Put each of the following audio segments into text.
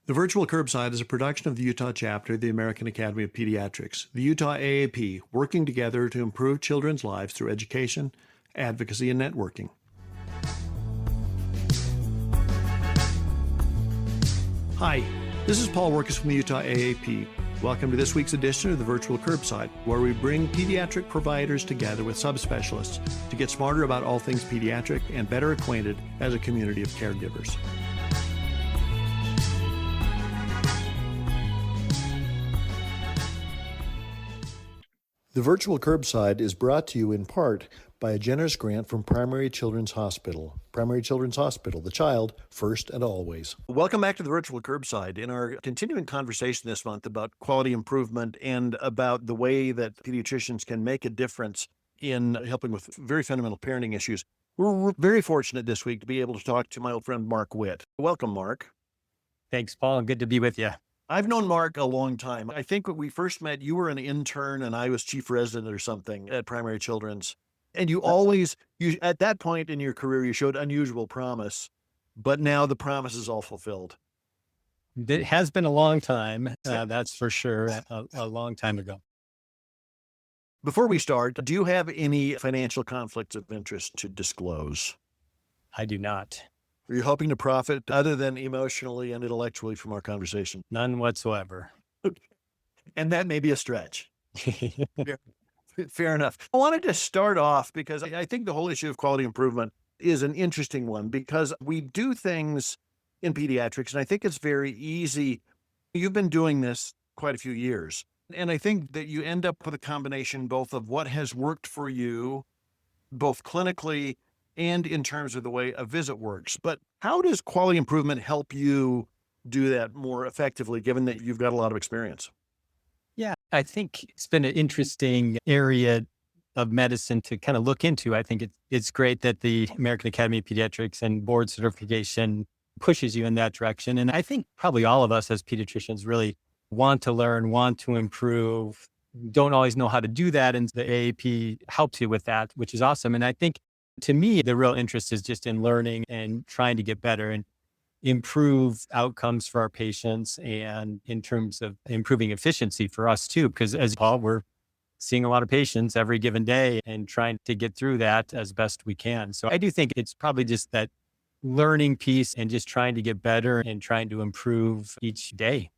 The Virtual Curbside is a production of the Utah chapter of the American Academy of Pediatrics, the Utah AAP, working together to improve children's lives through education, advocacy, and networking. Hi, this is Paul Wirkus from the Utah AAP. Welcome to this week's edition of the Virtual Curbside, where we bring pediatric providers together with subspecialists to get smarter about all things pediatric and better acquainted as a community of caregivers. The Virtual Curbside is brought to you in part by a generous grant from Primary Children's Hospital. Primary Children's Hospital, the child first and always. Welcome back to the Virtual Curbside. In our continuing conversation this month about quality improvement and about the way that pediatricians can make a difference in helping with very fundamental parenting issues, we're very fortunate this week to be able to talk to my old friend Mark Witt. Welcome, Mark. Thanks, Paul. Good to be with you. I've known Mark a long time. I think when we first met, you were an intern and I was chief resident or something at Primary Children's. And you at that point in your career, you showed unusual promise, but now the promise is all fulfilled. It has been a long time, that's for sure, a long time ago. Before we start, do you have any financial conflicts of interest to disclose? I do not. Are you hoping to profit other than emotionally and intellectually from our conversation? None whatsoever. And that may be a stretch. Fair enough. I wanted to start off because I think the whole issue of quality improvement is an interesting one because we do things in pediatrics, and I think it's very easy. You've been doing this quite a few years, and I think that you end up with a combination both of what has worked for you, both clinically and in terms of the way a visit works. But how does quality improvement help you do that more effectively, given that you've got a lot of experience? Yeah, I think it's been an interesting area of medicine to kind of look into. I think it's great that the American Academy of Pediatrics and board certification pushes you in that direction. And I think probably all of us as pediatricians really want to learn, want to improve, don't always know how to do that. And the AAP helps you with that, which is awesome. And I think to me, the real interest is just in learning and trying to get better and improve outcomes for our patients and in terms of improving efficiency for us too, because as Paul, we're seeing a lot of patients every given day and trying to get through that as best we can. So I do think it's probably just that learning piece and just trying to get better and trying to improve each day.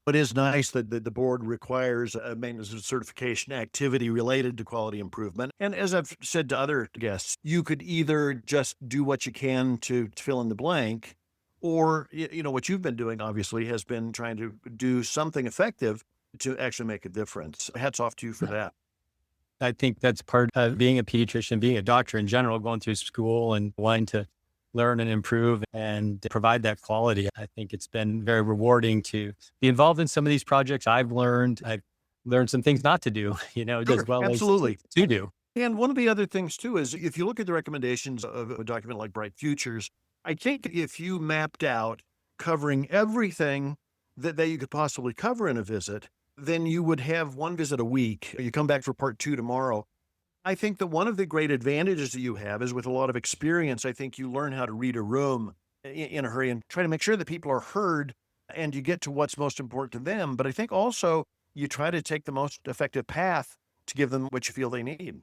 It is nice that the board requires a maintenance and certification activity related to quality improvement. And as I've said to other guests, you could either just do what you can to fill in the blank, or, what you've been doing, obviously, has been trying to do something effective to actually make a difference. Hats off to you for that. I think that's part of being a pediatrician, being a doctor in general, going through school and wanting to learn and improve and provide that quality. I think it's been very rewarding to be involved in some of these projects. I've learned some things not to do, as well absolutely. as to do. And one of the other things too is if you look at the recommendations of a document like Bright Futures, I think if you mapped out covering everything that you could possibly cover in a visit, then you would have one visit a week. You come back for part 2 tomorrow. I think that one of the great advantages that you have is with a lot of experience, I think you learn how to read a room in a hurry and try to make sure that people are heard and you get to what's most important to them. But I think also you try to take the most effective path to give them what you feel they need.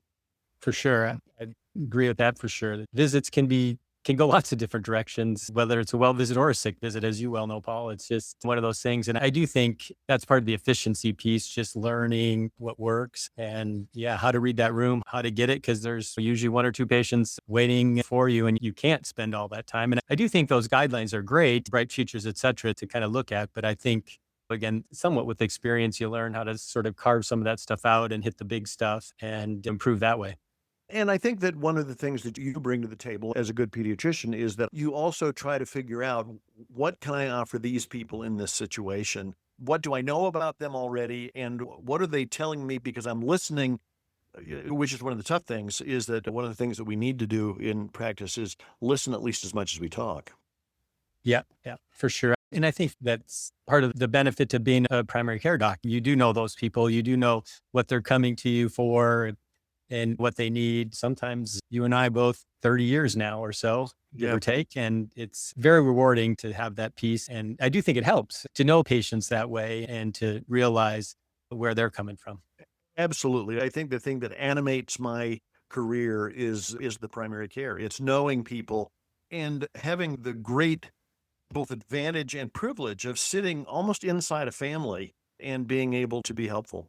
For sure. I agree with that for sure. Visits can go lots of different directions, whether it's a well visit or a sick visit, as you well know, Paul. It's just one of those things. And I do think that's part of the efficiency piece, just learning what works and how to read that room, how to get it, because there's usually 1 or 2 patients waiting for you and you can't spend all that time. And I do think those guidelines are great, Bright Futures, et cetera, to kind of look at. But I think, again, somewhat with experience, you learn how to sort of carve some of that stuff out and hit the big stuff and improve that way. And I think that one of the things that you bring to the table as a good pediatrician is that you also try to figure out, what can I offer these people in this situation? What do I know about them already? And what are they telling me? Because I'm listening, which is one of the tough things, is that one of the things that we need to do in practice is listen at least as much as we talk. Yeah, for sure. And I think that's part of the benefit to being a primary care doc. You do know those people. You do know what they're coming to you for. and what they need. Sometimes you and I both 30 years now or so, give Yeah. or take. And it's very rewarding to have that piece. And I do think it helps to know patients that way and to realize where they're coming from. Absolutely. I think the thing that animates my career is the primary care. It's knowing people and having the great both advantage and privilege of sitting almost inside a family and being able to be helpful.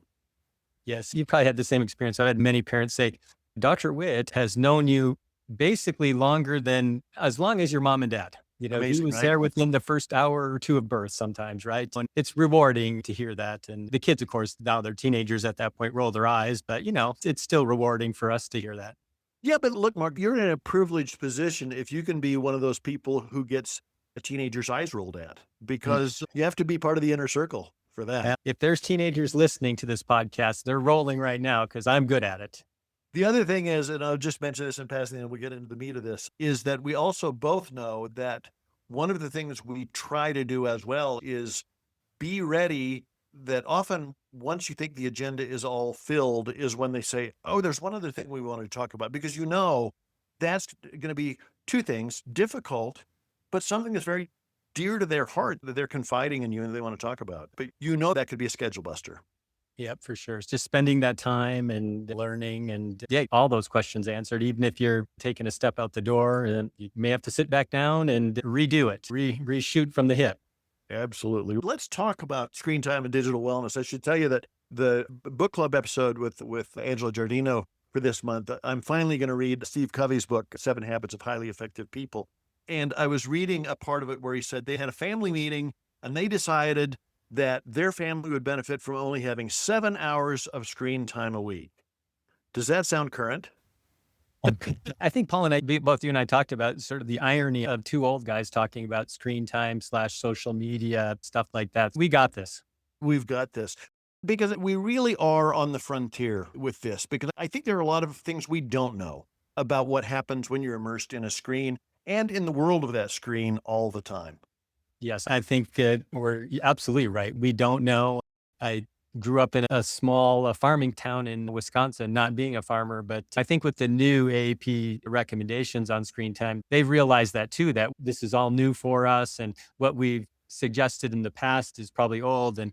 Yes, you probably had the same experience. I've had many parents say, Dr. Witt has known you basically longer than as long as your mom and dad. He Amazing, was right? there within the first hour or two of birth sometimes, right? And it's rewarding to hear that. And the kids, of course, now they're teenagers at that point, roll their eyes, but it's still rewarding for us to hear that. Yeah, but look, Mark, you're in a privileged position if you can be one of those people who gets a teenager's eyes rolled at Mm. because you have to be part of the inner circle for that. If there's teenagers listening to this podcast, they're rolling right now because I'm good at it. The other thing is, and I'll just mention this in passing and we'll get into the meat of this, is that we also both know that one of the things we try to do as well is be ready that often once you think the agenda is all filled is when they say, oh, there's one other thing we want to talk about, because that's going to be two things, difficult, but something that's very dear to their heart that they're confiding in you and they want to talk about. But that could be a schedule buster. Yep, for sure. It's just spending that time and learning and all those questions answered, even if you're taking a step out the door and you may have to sit back down and redo it, reshoot from the hip. Absolutely. Let's talk about screen time and digital wellness. I should tell you that the book club episode with Angela Giardino for this month, I'm finally going to read Steve Covey's book, 7 Habits of Highly Effective People. And I was reading a part of it where he said they had a family meeting and they decided that their family would benefit from only having 7 hours of screen time a week. Does that sound current? I think Paul and I, both you and I talked about sort of the irony of two old guys talking about screen time / social media, stuff like that. We got this. We've got this. Because we really are on the frontier with this, because I think there are a lot of things we don't know about what happens when you're immersed in a screen and in the world of that screen all the time. Yes, I think we're absolutely right. We don't know. I grew up in a small farming town in Wisconsin, not being a farmer, but I think with the new AAP recommendations on screen time, they've realized that too, that this is all new for us. And what we've suggested in the past is probably old. And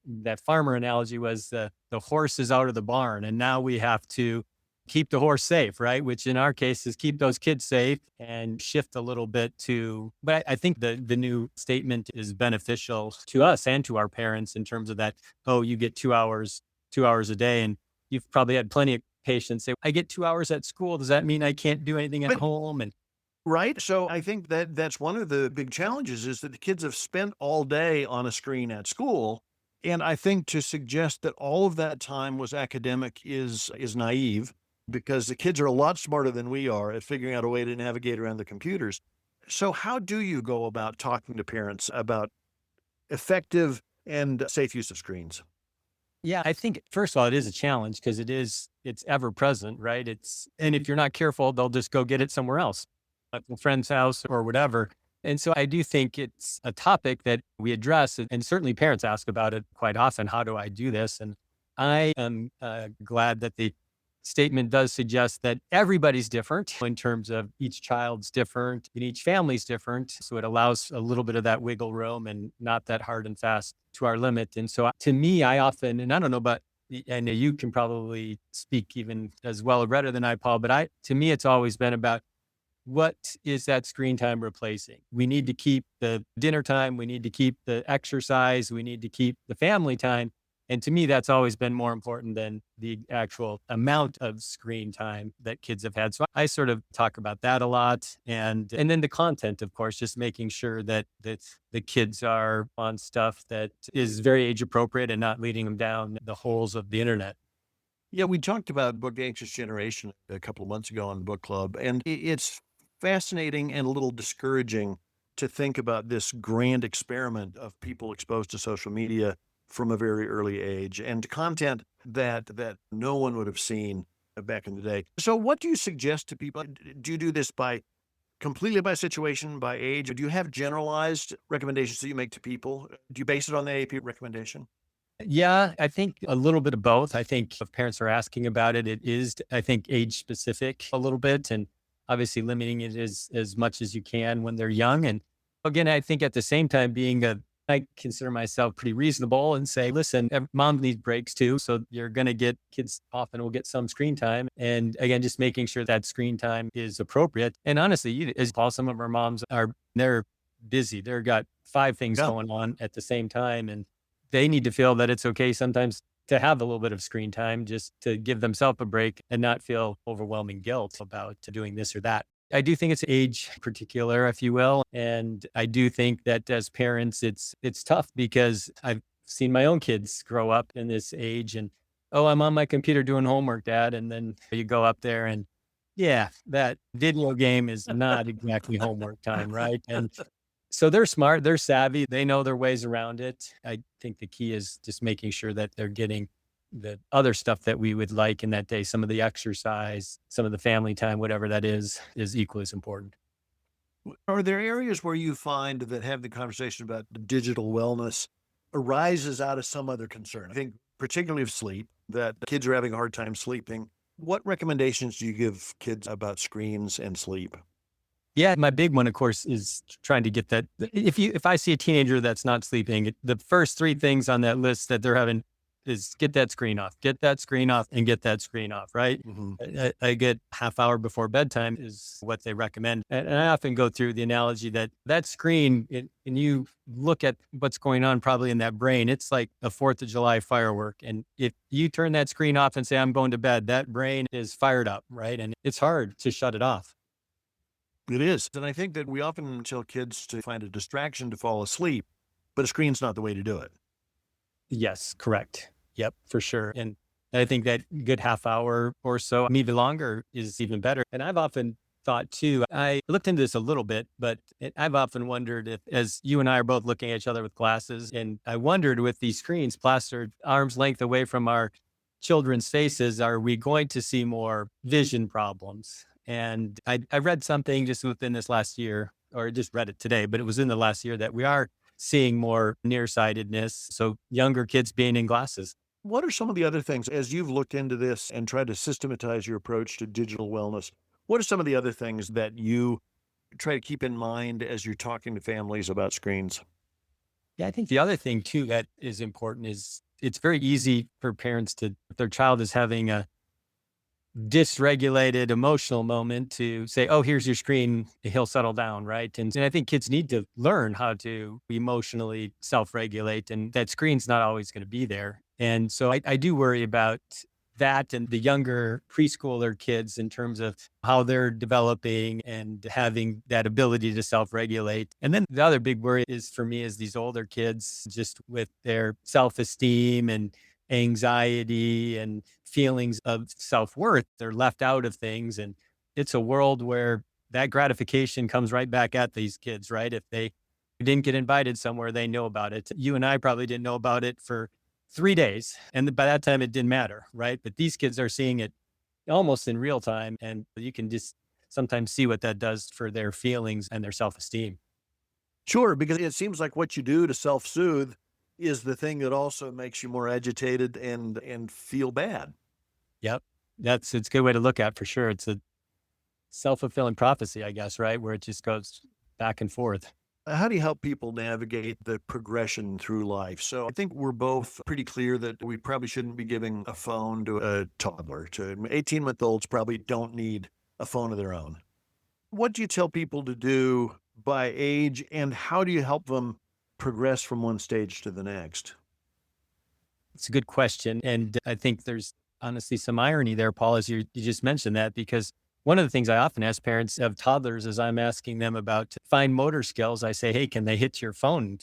that farmer analogy was the horse is out of the barn. And now we have to keep the horse safe, right? Which in our case is keep those kids safe and shift a little bit but I think the new statement is beneficial to us and to our parents in terms of that, oh, you get 2 hours a day. And you've probably had plenty of patients say, I get 2 hours at school. Does that mean I can't do anything at home? And Right. So I think that that's one of the big challenges is that the kids have spent all day on a screen at school. And I think to suggest that all of that time was academic is naive, because the kids are a lot smarter than we are at figuring out a way to navigate around the computers. So how do you go about talking to parents about effective and safe use of screens? yeah, I think first of all, it is a challenge because it's ever present, right? And if you're not careful, they'll just go get it somewhere else, at a friend's house or whatever. And so I do think it's a topic that we address, and certainly parents ask about it quite often. How do I do this? And I am glad that the statement does suggest that everybody's different in terms of each child's different and each family's different. So it allows a little bit of that wiggle room and not that hard and fast to our limit. And so to me, I often, and I don't know, but I know you can probably speak even as well or better than I, Paul, but to me, it's always been about what is that screen time replacing? We need to keep the dinner time. We need to keep the exercise. We need to keep the family time. And to me, that's always been more important than the actual amount of screen time that kids have had. So I sort of talk about that a lot. And then the content, of course, just making sure that the kids are on stuff that is very age appropriate and not leading them down the holes of the internet. Yeah, we talked about Book Anxious Generation a couple of months ago on the book club, and it's fascinating and a little discouraging to think about this grand experiment of people exposed to social media from a very early age and content that no one would have seen back in the day. So what do you suggest to people? Do you do this completely by situation, by age? Or do you have generalized recommendations that you make to people? Do you base it on the AAP recommendation? Yeah, I think a little bit of both. I think if parents are asking about it, it is, I think, age specific a little bit, and obviously limiting it as much as you can when they're young. And again, I think at the same time, I consider myself pretty reasonable and say, listen, mom needs breaks too. So you're going to get kids often will get some screen time. And again, just making sure that screen time is appropriate. And honestly, as Paul, some of our moms they're busy. They've got 5 things Yeah. going on at the same time. And they need to feel that it's okay sometimes to have a little bit of screen time just to give themselves a break and not feel overwhelming guilt about doing this or that. I do think it's age particular, if you will. And I do think that as parents, it's tough because I've seen my own kids grow up in this age and, oh, I'm on my computer doing homework, dad. And then you go up there and yeah, that video game is not exactly homework time, right? And so they're smart, they're savvy, they know their ways around it. I think the key is just making sure that they're getting the other stuff that we would like in that day. Some of the exercise, some of the family time, whatever that is equally as important. Are there areas where you find that having the conversation about digital wellness arises out of some other concern? I think particularly of sleep, that kids are having a hard time sleeping. What recommendations do you give kids about screens and sleep? Yeah, my big one, of course, is trying to get that. If I see a teenager that's not sleeping, the first 3 things on that list that they're having is get that screen off, and get that screen off. Right? Mhm. I get half hour before bedtime is what they recommend, and I often go through the analogy that screen, and you look at what's going on probably in that brain. It's like a 4th of July firework, and if you turn that screen off and say I'm going to bed, that brain is fired up, right? And it's hard to shut it off. It is. And I think that we often tell kids to find a distraction to fall asleep, but a screen's not the way to do it. Yes, correct. Yep, for sure. And I think that good half hour or so, maybe longer, is even better. And I've often thought too, I looked into this a little bit, but I've often wondered if, as you and I are both looking at each other with glasses, and I wondered with these screens plastered arm's length away from our children's faces, are we going to see more vision problems? And I read something just within this last year, or just read it today, but it was in the last year, that we are seeing more nearsightedness. So younger kids being in glasses. What are some of the other things, as you've looked into this and tried to systematize your approach to digital wellness? What are some of the other things that you try to keep in mind as you're talking to families about screens? Yeah, I think the other thing too that is important is it's very easy for parents to, if their child is having a dysregulated emotional moment, to say, oh, here's your screen, he'll settle down, right? And I think kids need to learn how to emotionally self regulate, and that screen's not always going to be there. And so I do worry about that and the younger preschooler kids in terms of how they're developing and having that ability to self regulate. And then the other big worry is for me is these older kids, just with their self esteem and anxiety and feelings of self-worth. They're left out of things. And it's a world where that gratification comes right back at these kids, right? If they didn't get invited somewhere, they know about it. You and I probably didn't know about it for 3 days. And by that time, it didn't matter, right? But these kids are seeing it almost in real time. And you can just sometimes see what that does for their feelings and their self-esteem. Sure, because it seems like what you do to self-soothe is the thing that also makes you more agitated and feel bad. Yep. It's a good way to look at, for sure. It's a self-fulfilling prophecy, I guess, right? Where it just goes back and forth. How do you help people navigate the progression through life? So I think we're both pretty clear that we probably shouldn't be giving a phone to a toddler. To 18-month-olds probably don't need a phone of their own. What do you tell people to do by age, and how do you help them progress from one stage to the next? It's a good question. And I think there's honestly some irony there, Paul, as you just mentioned that, because one of the things I often ask parents of toddlers is I'm asking them about fine motor skills. I say, hey, can they hit your phone?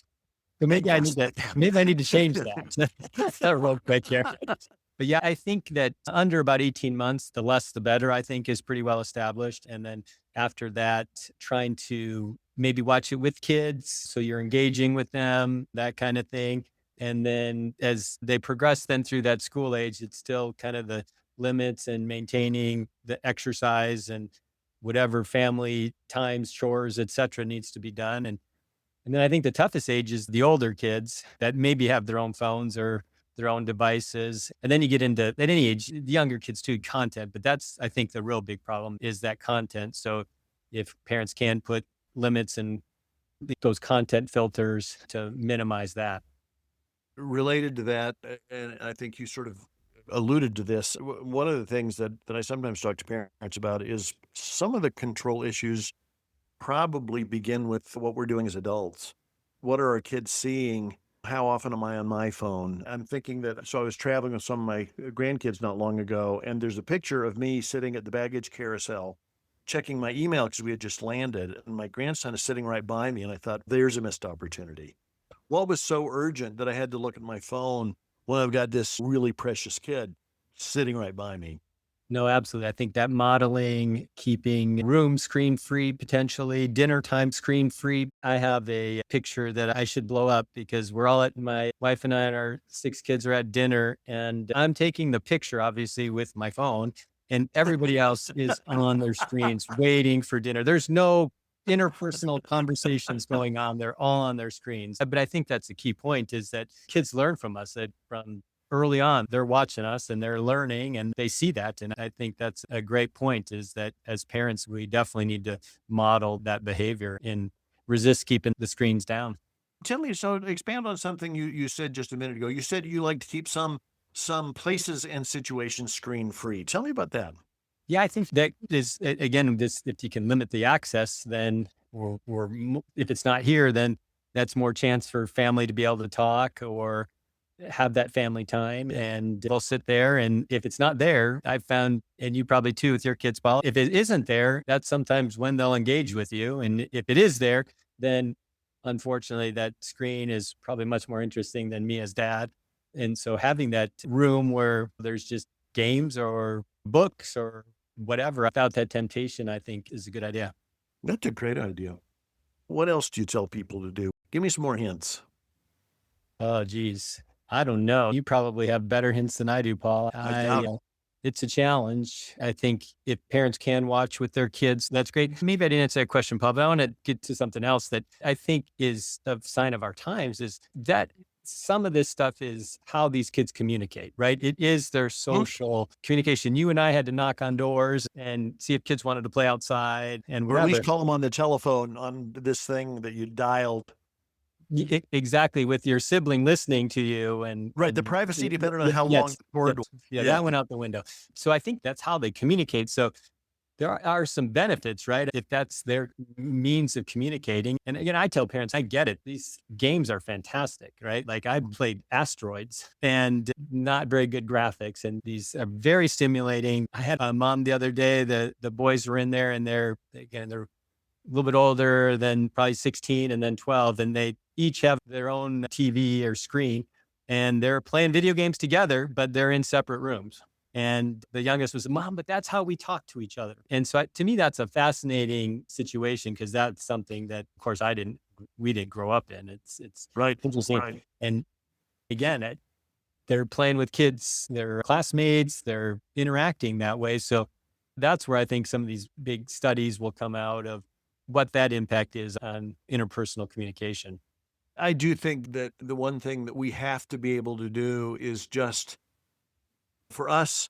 So Yes. maybe I need to change that real quick here. But yeah, I think that under about 18 months, the less the better, I think, is pretty well established. And then after that, trying to maybe watch it with kids. So you're engaging with them, that kind of thing. And then as they progress then through that school age, it's still kind of the limits and maintaining the exercise and whatever family times, chores, et cetera, needs to be done. And then I think the toughest age is the older kids that maybe have their own phones or their own devices. And then you get into, at any age, the younger kids too, content. But that's, I think, the real big problem is that content. So if parents can put limits and those content filters to minimize that. Related to that, and I think you sort of alluded to this, one of the things that I sometimes talk to parents about is some of the control issues probably begin with what we're doing as adults. What are our kids seeing? How often am I on my phone? I'm thinking that, so I was traveling with some of my grandkids not long ago, and there's a picture of me sitting at the baggage carousel checking my email because we had just landed, and my grandson is sitting right by me, and I thought, there's a missed opportunity. What was so urgent that I had to look at my phone when I've got this really precious kid sitting right by me? No, absolutely. I think that modeling, keeping room screen free, potentially dinner time screen free. I have a picture that I should blow up because we're all at, my wife and I and our 6 kids are at dinner, and I'm taking the picture obviously with my phone, and everybody else is on their screens waiting for dinner. There's no interpersonal conversations going on. They're all on their screens. But I think that's the key point, is that kids learn from us, that from early on, they're watching us and they're learning and they see that. And I think that's a great point, is that as parents, we definitely need to model that behavior and resist keeping the screens down. Tell me, so expand on something you said just a minute ago. You said you like to keep some places and situations screen free. Tell me about that. Yeah, I think that is, again, this, if you can limit the access, then, if it's not here, then that's more chance for family to be able to talk or have that family time, and they'll sit there. And if it's not there, I've found, and you probably too with your kids, Paul, if it isn't there, that's sometimes when they'll engage with you. And if it is there, then unfortunately that screen is probably much more interesting than me as dad. And so having that room where there's just games or books or whatever without that temptation, I think is a good idea. That's a great idea. What else do you tell people to do? Give me some more hints. Oh, geez. I don't know. You probably have better hints than I do, Paul. I doubt it. It's a challenge. I think if parents can watch with their kids, that's great. Maybe I didn't answer that question, Paul, but I want to get to something else that I think is a sign of our times, is that some of this stuff is how these kids communicate, right? It is their social communication. You and I had to knock on doors and see if kids wanted to play outside and Or at least whatever. call them on the telephone on this thing that you dialed. Exactly, with your sibling listening to you, and Right. The privacy depended on how long yes, the cord yes, was. yeah, Yeah. that went out the window. So I think that's how they communicate. So there are some benefits, right? If that's their means of communicating. And again, I tell parents, I get it. These games are fantastic, right? Like I played Asteroids, and not very good graphics, and these are very stimulating. I had a mom the other day, the boys were in there, and they're a little bit older than probably 16 and then 12, and they each have their own TV or screen, and they're playing video games together, but they're in separate rooms. And the youngest was, Mom, but that's how we talk to each other. And so to me, that's a fascinating situation, because that's something that, of course, we didn't grow up in. It's Right. interesting. Right. And again, they're playing with kids, their classmates, they're interacting that way. So that's where I think some of these big studies will come out of what that impact is on interpersonal communication. I do think that the one thing that we have to be able to do is just, for us,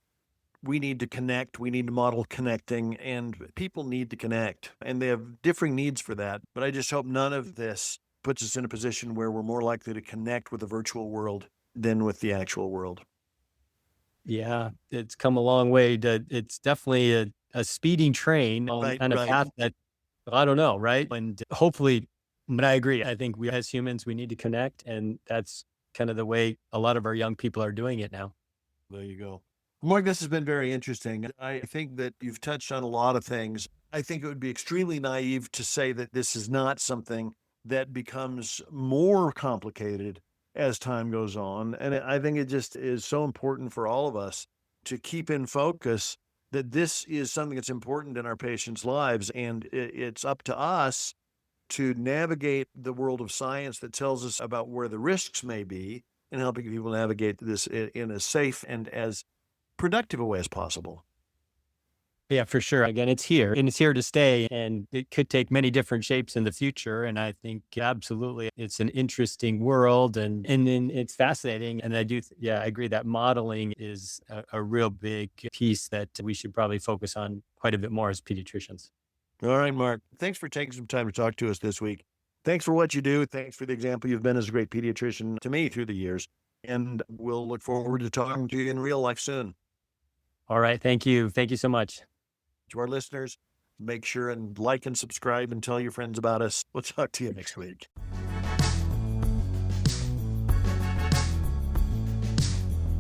we need to connect. We need to model connecting, and people need to connect, and they have differing needs for that. But I just hope none of this puts us in a position where we're more likely to connect with the virtual world than with the actual world. Yeah, it's come a long way. It's definitely a speeding train Right. on a Right. path that, I don't know, right? And hopefully, but I agree. I think we as humans, we need to connect. And that's kind of the way a lot of our young people are doing it now. There you go. Mark, this has been very interesting. I think that you've touched on a lot of things. I think it would be extremely naive to say that this is not something that becomes more complicated as time goes on. And I think it just is so important for all of us to keep in focus that this is something that's important in our patients' lives. And it's up to us to navigate the world of science that tells us about where the risks may be, and helping people navigate this in as safe and as productive a way as possible. Yeah, for sure. Again, it's here and it's here to stay, and it could take many different shapes in the future. And I think absolutely it's an interesting world, and then it's fascinating. And I agree that modeling is a real big piece that we should probably focus on quite a bit more as pediatricians. All right, Mark. Thanks for taking some time to talk to us this week. Thanks for what you do. Thanks for the example you've been as a great pediatrician to me through the years. And we'll look forward to talking to you in real life soon. All right. Thank you. Thank you so much. To our listeners, make sure and like and subscribe and tell your friends about us. We'll talk to you next week.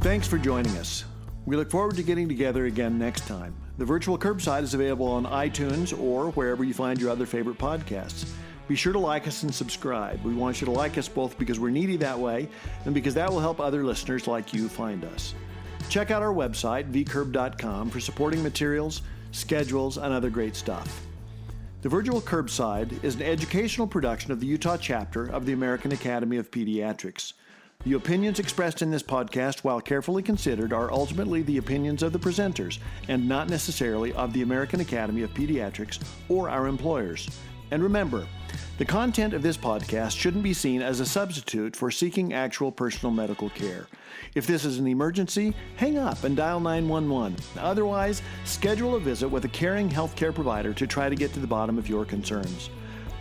Thanks for joining us. We look forward to getting together again next time. The virtual curbside is available on iTunes or wherever you find your other favorite podcasts. Be sure to like us and subscribe. We want you to like us both because we're needy that way and because that will help other listeners like you find us. Check out our website, vcurb.com, for supporting materials, schedules, and other great stuff. The Virtual Curbside is an educational production of the Utah chapter of the American Academy of Pediatrics. The opinions expressed in this podcast, while carefully considered, are ultimately the opinions of the presenters and not necessarily of the American Academy of Pediatrics or our employers. And remember, the content of this podcast shouldn't be seen as a substitute for seeking actual personal medical care. If this is an emergency, hang up and dial 911. Otherwise, schedule a visit with a caring healthcare provider to try to get to the bottom of your concerns.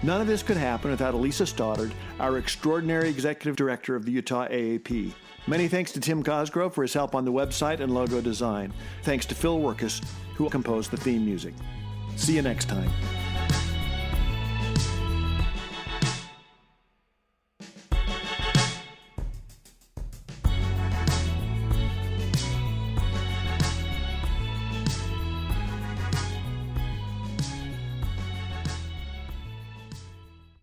None of this could happen without Elisa Stoddard, our extraordinary executive director of the Utah AAP. Many thanks to Tim Cosgrove for his help on the website and logo design. Thanks to Paul Wirkus, who composed the theme music. See you next time.